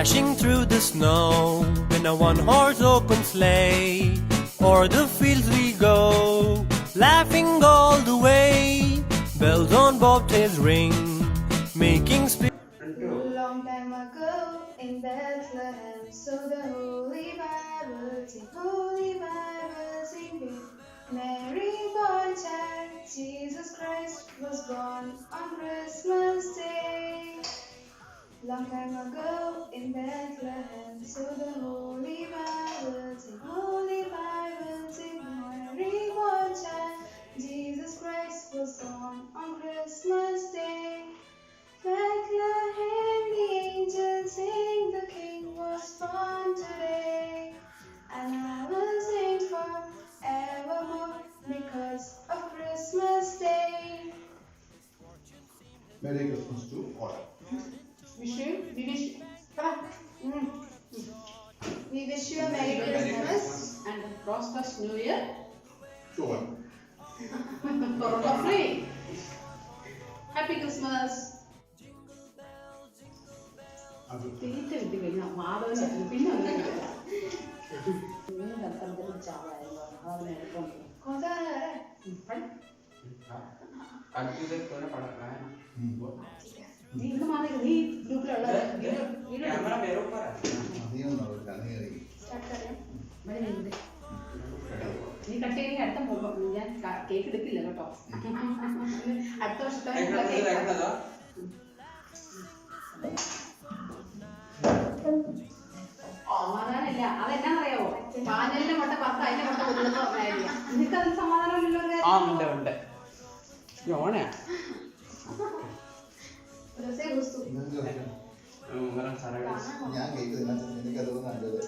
Dashing through the snow in a one-horse open sleigh. O'er the fields we go, laughing all the way. Bells on bobtails ring, making Long time ago in Bethlehem, so the Holy Bible sing with Mary born child, Jesus Christ was born on Christmas Day. Long time ago in Bethlehem, so the Holy Bible sing Mary born child, Jesus Christ was born on Christmas Day. Bethlehem, the angels sing, the King was born today, and I will sing forevermore because of Christmas Day. Merry Christmas to all. We wish you a Merry Christmas and a prosperous New Year. Sure. Corona free. Happy Christmas. തീറ്റ കിട്ടി കഴിഞ്ഞാൽ മാധവന് പിന്നെ നീ ഗ്രൂപ്പിലുള്ള നീ cut ചെയ്ത് അടുത്ത ഞാൻ cake എടുക്കില്ല കേട്ടോ. അടുത്ത വർഷത്തെ സമാധാനമില്ല. അതെന്നാന്നറിയാവോ, പാനലിന്റെ മുട്ട 10 അതിന്റെ മുട്ട കൊണ്ടുവന്ന് പറഞ്ഞായിരിക്കും. നിനക്ക് അതിന് സമാധാനമില്ലല്ലോ. ഞാൻ കേൾക്കുന്നില്ല, എനിക്കത് നല്ലത്.